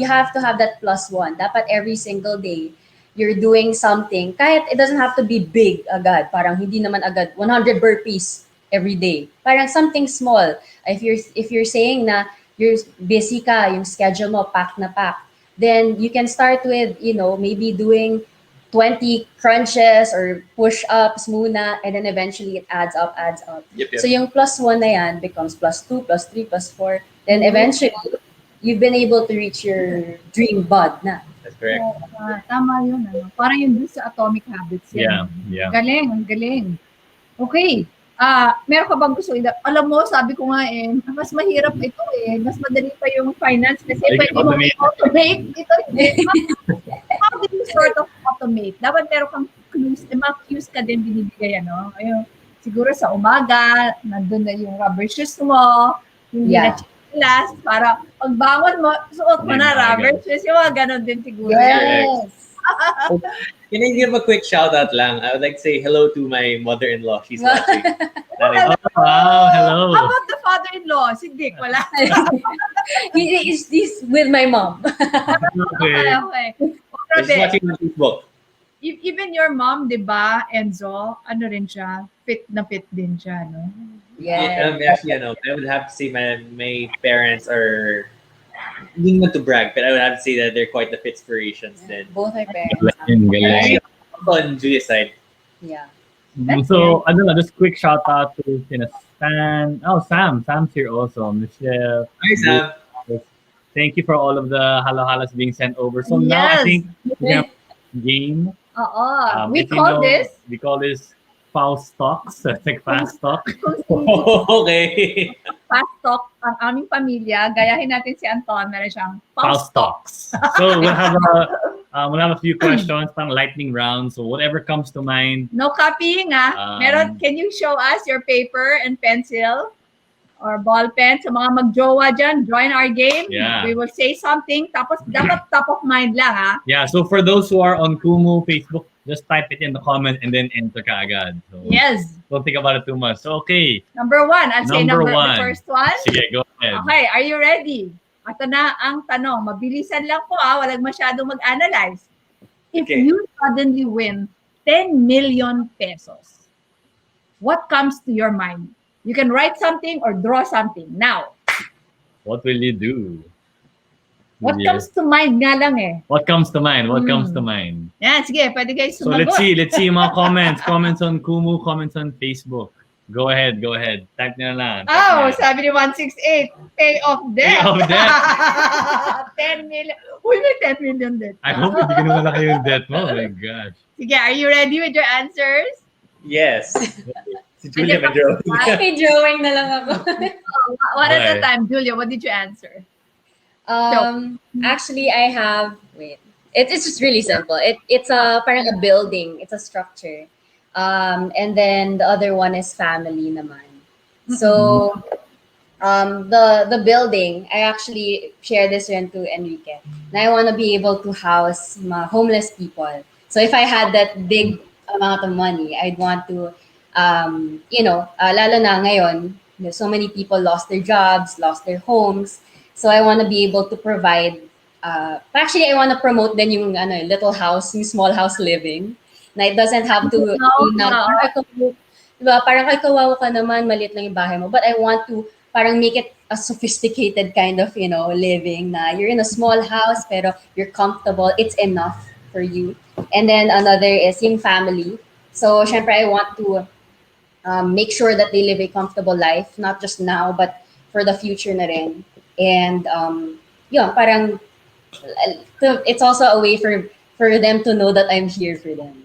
S3: You have to have that +1. Dapat every single day, you're doing something. Kahit it doesn't have to be big agad. Parang hindi naman agad 100 burpees every day. Parang something small. If you're saying na you're busy ka, yung schedule mo pack na pack, then you can start with, maybe doing 20 crunches or push-ups muna, and then eventually it adds up.
S4: Yep.
S3: So yung +1 na yan becomes +2, +3, +4. Then eventually, you've been able to reach your dream bod na.
S4: That's correct.
S5: Tama yun. Parang yun dun sa Atomic Habits yan.
S2: Yeah.
S5: Galing, ang galing. Okay. Meron ka bang gusto? Alam mo, sabi ko nga mas mahirap ito Mas madali pa yung finance kasi pwede mo automate. Ito hindi. How do you sort of automate? Dapat meron kang clues. Mga cues ka din binibigay, Ayun, siguro sa umaga, nandun na yung rubber shoes mo, hindi na chinelas, para pagbangon mo, suot mo na rubber shoes. Yung mga ganon din siguro.
S3: Yes.
S4: Can I give a quick shout out lang? I would like to say hello to my mother-in-law. She's watching.
S2: Wow, hello.
S1: How about the father-in-law? Si Dick, wala.
S3: He's with my mom.
S2: Okay.
S1: Okay.
S4: She's
S1: Grabe.
S4: watching on Facebook.
S5: Even your mom, di ba, Enzo, ano rin siya, fit na fit din siya, no?
S3: Yes.
S4: Actually, I would have to say my parents are, hindi naman to brag, but I would have to say that they're quite the inspirations then.
S3: Both our parents.
S2: Galing.
S4: On Julia's side.
S3: Yeah.
S2: So, just quick shout out to Sam's here also. Michelle.
S4: Hi, Sam.
S2: Thank you for all of the halo-halos being sent over. So now I
S1: Yes.
S2: think we have a game.
S1: We
S2: If you
S1: call
S2: know,
S1: this
S2: we call this fast talks. Like fast talk.
S1: kung si
S4: Okay.
S5: Fast talk ang aming pamilya. Gayahin natin si Anton. Meron siyang
S2: Fast talks. So we'll have a few questions, pang lightning round. So whatever comes to mind.
S1: no copying meron, can you show us your paper and pencil or ball pen sa mga mag-jowa dyan? Join our game.
S2: Yeah.
S1: We will say something. Tapos dapat top of mind lang
S2: Yeah. So for those who are on Kumu, Facebook, just type it in the comment and then enter ka agad. So
S1: Yes.
S2: don't think about it too much. So okay.
S1: Number one. I'll say
S2: Number
S1: the
S2: one.
S1: first one.
S2: Sige, go ahead.
S1: Okay, are you ready? Ito na ang tanong. Mabilisan lang po walang masyadong mag-analyze. If
S4: Okay.
S1: you suddenly win 10 million pesos, what comes to your mind? You can write something or draw something. Now,
S2: What will you do?
S1: what
S2: Yeah.
S1: comes to mind nga lang
S2: What comes to mind? What comes to mind?
S1: Yan, sige, pwede kayo
S2: So
S1: sumagot.
S2: let's see yung mga comments. Comments on Kumu, comments on Facebook. Go ahead. Type nyo na lang.
S1: Oh, sabi ni 168, pay off debt.
S2: Pay off debt.
S1: 10 million. Uy, may 10 million debt.
S2: I hope hindi ko na malaki yung debt mo. Oh my gosh.
S1: Sige, are you ready with your answers?
S4: Yes. Si Julia medyo.
S3: May drawing na lang ako.
S1: One at a
S2: Okay.
S1: time. Julia, what did you answer?
S3: Actually, I have, it's just really simple. It's a parang a building. It's a structure. And then the other one is family naman. So, the building, I actually share this one to Enrique. And I want to be able to house mga homeless people. So if I had that big amount of money, I'd want to, lalo na ngayon, so many people lost their jobs, lost their homes. So I want to be able to provide, actually I want to promote din yung little house, yung small house living. Na it doesn't have to be parang ay kawawa ka naman, maliit lang yung bahay mo. But I want to parang make it a sophisticated kind of, living na you're in a small house pero you're comfortable. It's enough for you. And then another is yung family. So, syempre, I want to make sure that they live a comfortable life, not just now, but for the future na rin. And, parang it's also a way for them to know that I'm here for them.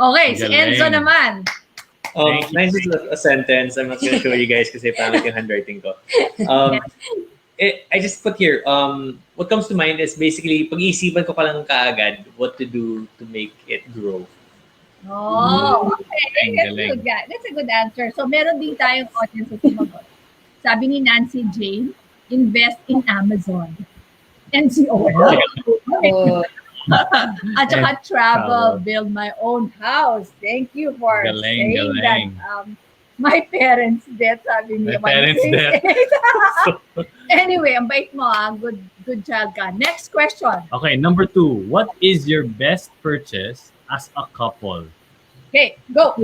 S1: Okay, si
S2: Galing.
S1: Enzo naman.
S4: Nice is a sentence. I'm not gonna show you guys kasi pangit yung handwriting ko. I just put here, what comes to mind is basically, pag-iisipan ko pa lang kaagad what to do to make it grow.
S1: Oh, okay.
S2: Galing.
S1: That's a good answer. So, meron din tayong audience na sumagot. Sabi ni Nancy Jane, invest in Amazon. NCO.
S3: So,
S1: At saka
S2: Travel.
S1: travel, build my own house. Thank you for
S2: Galing,
S1: saying
S2: galing.
S1: that. My parents' debt, sabi
S2: My
S1: ni
S2: parents' debt.
S1: Anyway, ang bait mo good child ka. Next question.
S2: Okay, number 2. What is your best purchase as a couple?
S1: Okay, go.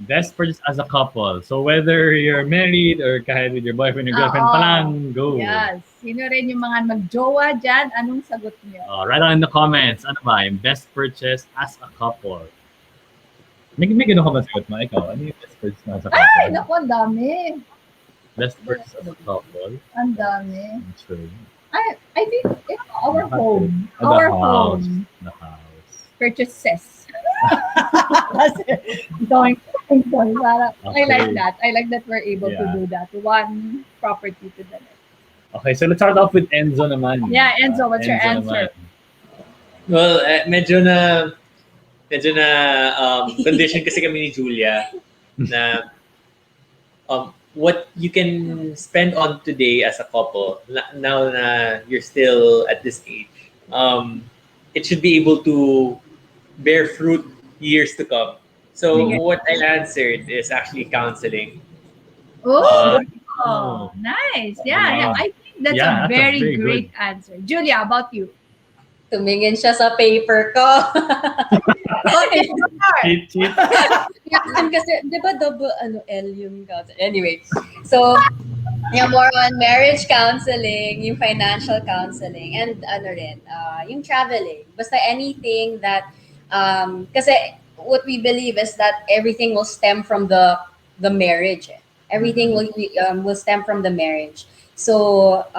S2: Best purchase as a couple. So whether you're married or kahit with your boyfriend or girlfriend pa lang, go.
S1: Yes. Sino rin yung mga mag-jowa dyan? Anong sagot niyo?
S2: Write down in the comments. Ano ba? Yung best purchase as a couple. May gano'n ka ba sagot mo? Ikaw, ano yung best purchase na as a couple?
S1: Ay, naku, ang dami.
S2: Best purchase as a couple?
S1: Ang dami.
S2: I'm sure.
S1: I think it's our home.
S2: The
S1: Our
S2: house.
S1: home.
S2: The house.
S1: Purchases. Going. I like
S2: Okay.
S1: that. I like that we're able to
S2: Yeah.
S1: do that. One property to the next.
S2: Okay, so let's start off with Enzo naman.
S1: Yeah, Enzo, what's your answer?
S2: naman.
S4: Well, medyo na condition kasi kami ni Julia na what you can spend on today as a couple, now na you're still at this age, it should be able to bear fruit years to come. So what I answered is actually counseling.
S1: Oh, nice. Yeah,
S2: Wow.
S1: I think that's
S2: Yeah,
S1: a
S2: that's a
S1: very
S2: very
S1: great answer. Julia, about you?
S3: tumingin siya sa paper ko.
S1: Okay,
S2: Cheat.
S3: Kasi, di ba double, L yung counseling? Anyway, so, yung more on marriage counseling, yung financial counseling, and yung traveling. Basta anything that, kasi what we believe is that everything will stem from the marriage. Everything will stem from the marriage. So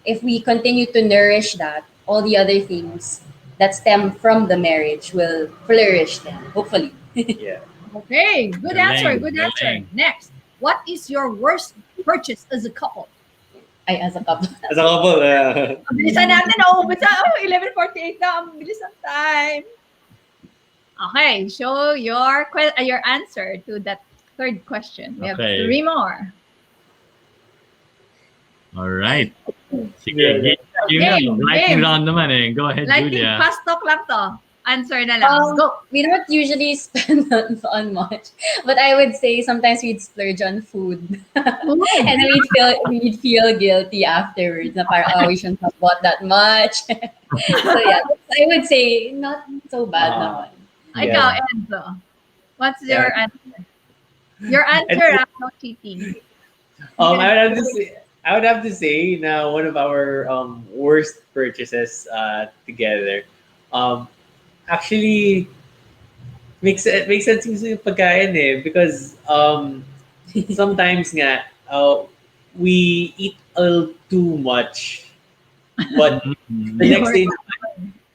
S3: if we continue to nourish that, all the other things that stem from the marriage will flourish then, hopefully.
S4: Yeah.
S5: Okay, good answer, good answer.
S2: Galing.
S5: Next, what is your worst purchase as a couple?
S3: Ay, as a couple.
S4: As a couple,
S5: Bilisan natin, nauubos na. 11:48 na. Ang bilis ng time. Okay, show your answer to that third question. We have
S2: Okay.
S5: 3 more.
S2: All right. Sige,
S4: Yeah.
S2: game. Lightning
S5: Game.
S2: round naman eh. Go ahead,
S5: Lightning,
S2: Julia.
S5: fast talk lang to. Answer na lang. Go.
S3: We don't usually spend on much, but I would say sometimes we'd splurge on food, and then we'd feel guilty afterwards. Na parang, oh, we shouldn't have bought that much. So yeah, I would say not so bad naman.
S4: Yeah.
S5: Ikaw, Enzo. What's your answer? Your answer, no cheating.
S4: I would have to say na one of our worst purchases together. Actually makes sense yung pagkain eh, because sometimes nga we eat a little too much, but the next day,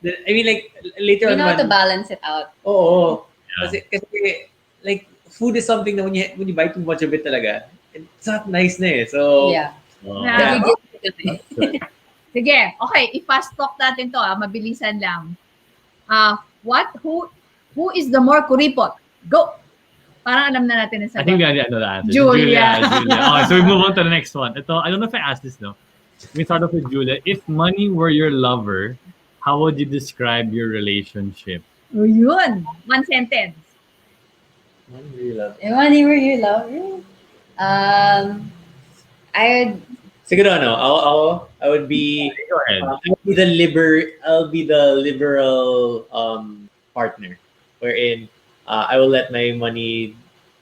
S4: I mean, like later
S3: We
S4: on
S3: know how to
S4: naman,
S3: balance it out.
S4: oo.
S2: Yeah.
S4: Kasi like food is something that when you buy too much of it talaga, it's not nice na eh. So
S3: Yeah.
S2: Oh.
S5: Yeah.
S3: Guilty.
S5: Sige, okay, i-fast talk natin to, mabilisan lang. Who is the more kuripot? Go! Parang alam na natin ang
S2: I think we
S5: sagot.
S2: already know the answer.
S5: Julia.
S2: Julia. Oh, so we move on to the next one. Ito, I don't know if I asked this though. We start off with Julia. If money were your lover, how would you describe your relationship?
S5: Oh, yun. One sentence.
S3: Money were you love? I would
S4: Siguro I would be
S2: Go ahead.
S4: I'll be the liberal partner, wherein I will let my money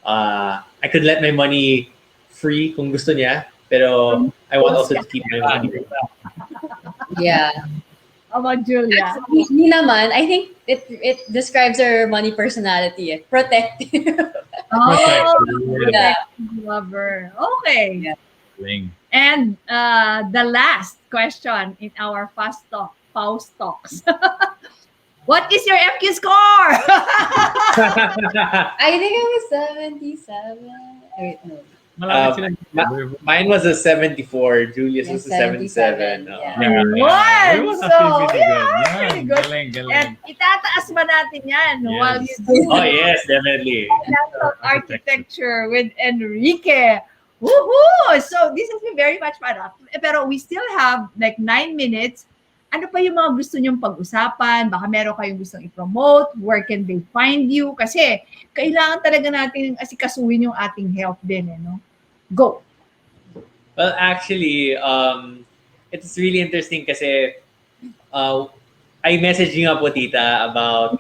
S4: I could let my money free kung gusto niya, pero I want also to keep my money.
S3: yeah.
S5: How about Julia?
S3: Hindi naman. I think it describes her money personality. Protective.
S5: Oh,
S3: Yeah.
S5: lover. Okay.
S3: Yeah.
S2: Galing.
S5: And the last question in our fast talk, pause talks. What is your FQ score?
S3: I think it was 77. Wait, no.
S2: Malapit sila.
S4: Mine was a 74. Julius was a 77.
S3: 77,
S4: Oo.
S3: yeah.
S5: Yun!
S2: We was
S5: So,
S2: pretty
S5: yeah,
S2: good.
S5: pretty
S2: Yan,
S5: good.
S2: galing, galing.
S5: And itataas ba natin yan
S2: Yes.
S5: while you do
S4: Oh yes, definitely.
S5: National Architecture with Enrique. Woohoo! So this has been very much fun. Pero we still have like 9 minutes. Ano pa yung mga gusto nyong pag-usapan? Baka meron kayong gustong i-promote? Where can they find you? Kasi kailangan talaga natin asikasuhin yung ating health din. No? Go!
S4: Well, actually, it's really interesting kasi I messaged nga po tita about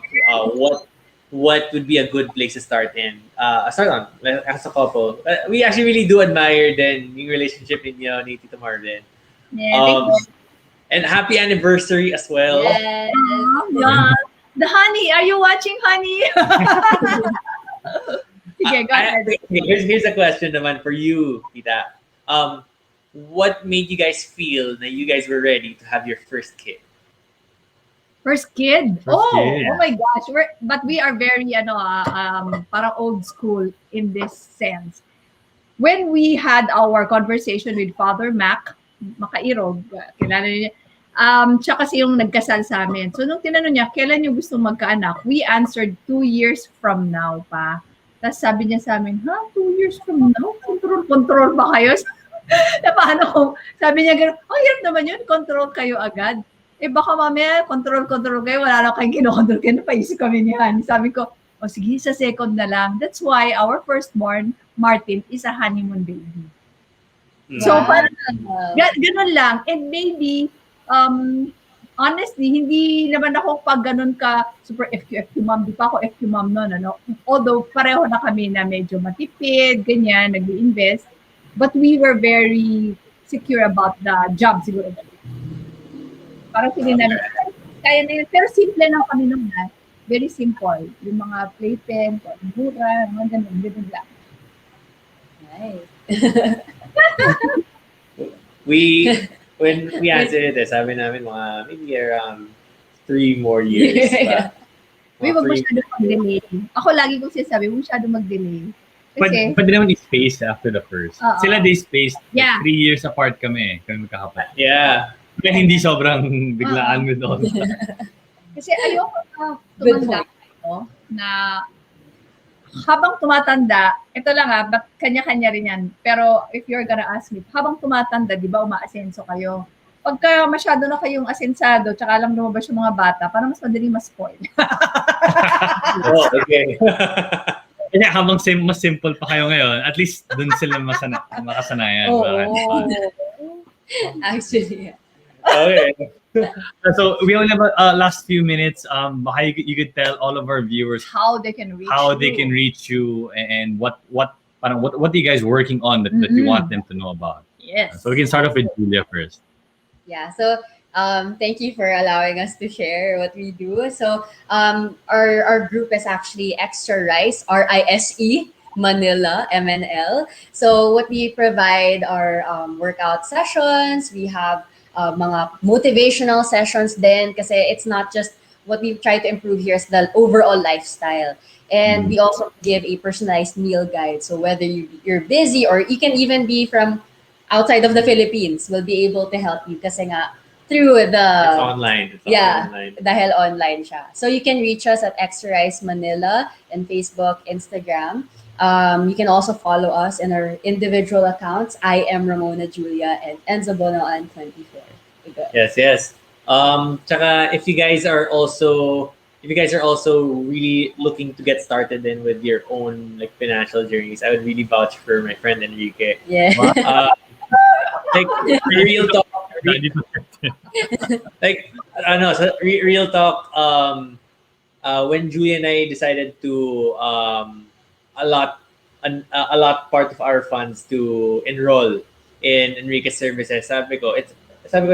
S4: what would be a good place to start in. Start on as a couple. We actually really do admire din yung relationship ninyo ni Tito Marvin.
S5: Yeah, thank you.
S4: And happy anniversary as well.
S3: Yes.
S5: Yeah. The honey, are you watching, honey? Sige, go ahead.
S4: Here's a question naman for you, tita. What made you guys feel that you guys were ready to have your first kid?
S5: First kid?
S2: First
S5: Oh
S2: kid.
S5: my gosh. But we are very, parang old school in this sense. When we had our conversation with Father Mac, Makairog, kilala niya, siya kasi yung nagkasal sa amin. So nung tinanong niya, kailan niyo gusto magkaanak? We answered 2 years from now pa. Tapos sabi niya sa amin, 2 years from now? Control ba kayo? Na paano kung, sabi niya gano'n, hirap naman yun, control kayo agad. Baka mamaya, control kayo, wala lang kayong kinokontrol kayo, napaisip kami niyan. Sabi ko, sige, sa second na lang. That's why our firstborn, Martin, is a honeymoon baby. So, parang, ganun lang. And maybe, honestly, hindi naman ako pag ganun ka, super FQ mom, di pa ako FQ mom noon, ano? Although, pareho na kami na medyo matipid, ganyan, nag-invest. But we were very secure about the job, siguro. Parang sige na, kaya na yun. Pero simple lang kami nung na. Very simple. Yung mga playpen, mura, mga ganun lang.
S3: Nice.
S4: When we answered it, sabi namin mga maybe around 3 more years.
S3: Yeah.
S5: Uy,
S4: Mga
S5: wag
S4: three-
S5: masyado mag-delay. Ako lagi kong sinasabi, huwag masyado mag-delay. Kasi,
S2: Pwede naman i-space after the first.
S5: Oo.
S2: Sila they spaced.
S5: Yeah.
S2: 3 years apart kami magkakapatid.
S4: Yeah.
S2: Kaya hindi sobrang biglaan with all.
S5: kasi ayoko na
S3: Good
S5: tumanda ako na habang tumatanda, ito lang but kanya-kanya rin yan. Pero if you're gonna ask me, habang tumatanda, di ba umaasenso kayo? Pagka masyado na kayong asensado, tsaka lang lumabas yung mga bata, parang mas madali mas-spoil.
S4: Oh, okay.
S2: Kaya habang mas simple pa kayo ngayon, at least dun sila makasanayan.
S3: Oo.
S2: Baka-
S3: Actually, yeah.
S4: Okay.
S2: So we only have last few minutes. Baka you could tell all of our viewers
S5: How they can reach
S2: how
S5: you.
S2: they can reach you and what are you guys working on that you want them to know about.
S5: Yes.
S2: So we can start off with Julia first.
S3: Yeah. So thank you for allowing us to share what we do. So our group is actually Extra Rice, RISE Manila, MNL. So what we provide are workout sessions. We have mga motivational sessions then kasi it's not just what we try to improve here is the overall lifestyle. And we also give a personalized meal guide. So whether you're busy or you can even be from outside of the Philippines, we'll be able to help you kasi nga through
S4: It's
S3: the
S4: online. It's
S3: yeah,
S4: online.
S3: dahil online siya. So you can reach us at Extra Rice Manila and Facebook, Instagram. You can also follow us in our individual accounts. I am Ramona Julia and ENZO BONOAN 24.
S4: Yes, yes. Tsaka if you guys are also really looking to get started in with your own like financial journeys, I would really vouch for my friend Enrique.
S3: Yeah.
S4: Like real talk, real talk. When Julia and I decided to allot part of our funds to enroll in Enrique's services, sabi ko,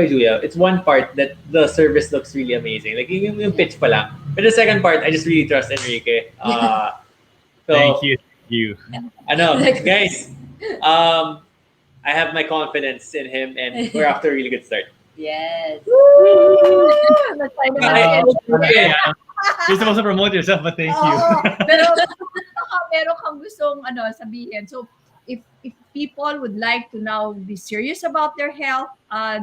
S4: Julia, it's one part that the service looks really amazing. Like yung pitch pa lang. But the second part, I just really trust Enrique. So,
S2: Thank you.
S4: Guys, I have my confidence in him and we're off to a really good start.
S3: Yes.
S5: That's why
S2: You're supposed to promote yourself, but thank you.
S5: Pero meron kang gustong sabihin. So if people would like to now be serious about their health,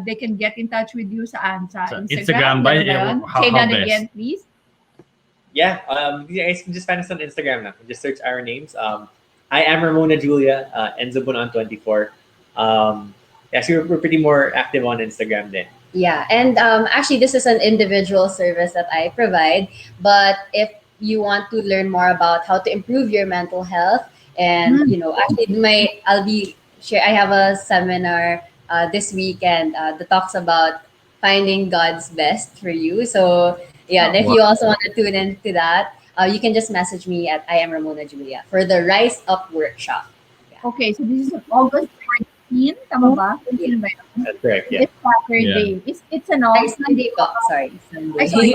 S5: they can get in touch with you sa Instagram.
S2: By
S5: Meron ba yun?
S2: how
S5: Say that
S2: best?
S5: again, please.
S4: Yeah, you guys can just find us on Instagram now. Just search our names. I am Ramona Julia, ENZO BONOAN 24. We're pretty more active on Instagram then.
S3: Yeah, and actually, this is an individual service that I provide. But if you want to learn more about how to improve your mental health, and actually, I have a seminar this weekend that talks about finding God's best for you. So yeah, and if you also want to tune into that, you can just message me at I am Ramona Julia for the Rise Up workshop.
S5: Okay, so this is on August 14, tama ba? 14 ba yun?
S4: That's correct. Yeah.
S5: It's Saturday. It's
S3: Ay, Sunday po. Sorry, Sunday.
S5: Ay, sorry.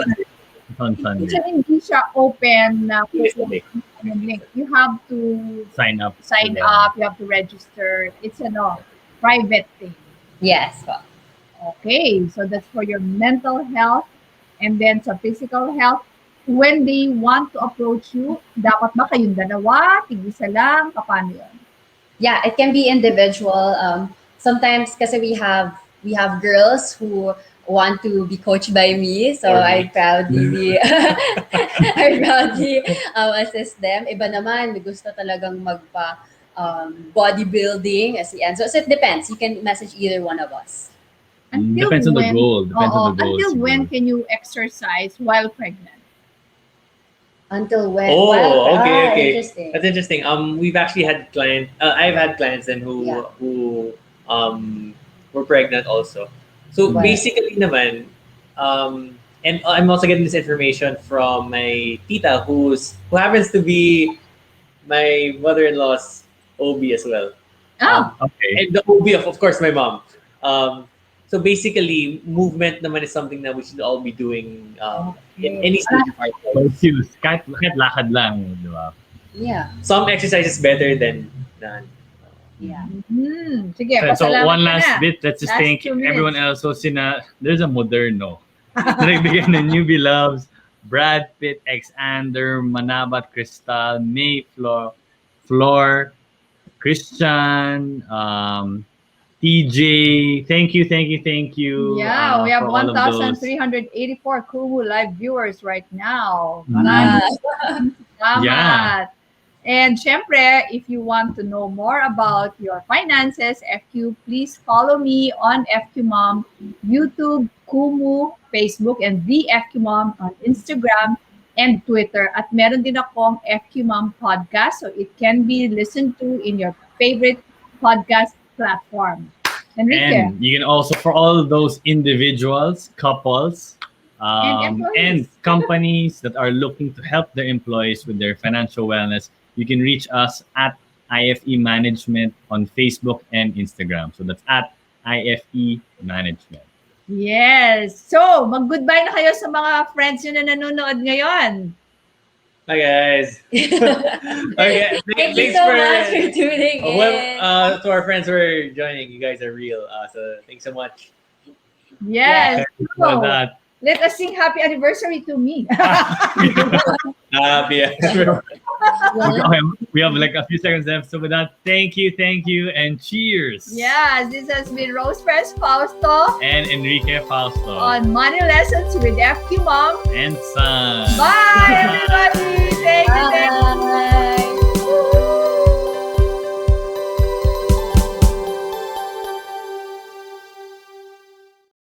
S2: On Sunday.
S5: So, hindi siya open na
S4: Yes, Sunday.
S5: link. You have to
S2: Sign up.
S5: sign up, you have to register. It's private thing.
S3: Yes po.
S5: Okay, so that's for your mental health and then sa physical health. When they want to approach you, dapat ba kayong dalawa, tig-isa lang, paano yun?
S3: Yeah, it can be individual. Sometimes kasi we have girls who want to be coached by me, so
S4: Or
S3: I
S4: me.
S3: proudly assist them. Iba naman, may gusto talagang magpa bodybuilding as the end. So it depends. You can message either one of us.
S2: Depends on the goal.
S5: Until when can you exercise while pregnant?
S3: Until when?
S4: Oh,
S3: Well,
S4: okay.
S3: Interesting.
S4: That's interesting. We've actually had clients. I've had clients then who were pregnant also. So
S3: Wow.
S4: basically, naman, and I'm also getting this information from my tita who happens to be my mother-in-law's OB as well.
S2: Okay.
S4: And the OB of course my mom. So basically, movement naman is something that we should all be doing in any stage of our life.
S2: Kahit lakad lang, di ba?
S3: Yeah.
S4: Some exercise is better than none.
S3: Yeah.
S5: Sige,
S2: So
S5: pasalamat
S2: one
S5: ka
S2: last
S5: na.
S2: bit. Let's just
S5: Last
S2: thank
S5: 2 minutes.
S2: everyone else. So there's a Moderno. Nagbigay ng Newbie Loves, Brad Pitt, Xander, Manabat, Crystal, May, Floor, Christian, TJ. Thank you.
S5: Yeah, we have
S2: for all of those.
S5: 1,384 Kumu live viewers right now.
S2: Mm.
S5: Salamat.
S2: Yeah.
S5: And syempre, if you want to know more about your finances, FQ, please follow me on FQ Mom, YouTube, Kumu, Facebook, and the FQ Mom on Instagram and Twitter. At meron din akong FQ Mom podcast, so it can be listened to in your favorite podcast platform. Enrique.
S2: And you can also, for all those individuals, couples,
S5: And employees.
S2: and companies that are looking to help their employees with their financial wellness, you can reach us at IFE Management on Facebook and Instagram. So that's at IFE Management.
S5: Yes. So, mag-goodbye na kayo sa mga friends nyo na nanonood ngayon.
S4: Bye, guys. Okay,
S3: Thank you
S4: thanks
S3: so much for tuning in.
S4: Well, to our friends who are joining, you guys are real. So thanks so much.
S5: Yes.
S2: For
S5: So,
S2: that.
S5: let us sing happy anniversary to me.
S4: Yeah.
S2: Okay, we have like a few seconds left. So with that, thank you, and cheers.
S5: Yes, this has been Rose Fresh Fausto
S2: And Enrique Fausto.
S5: on Money Lessons with FQ Mom.
S2: And Son.
S5: Bye!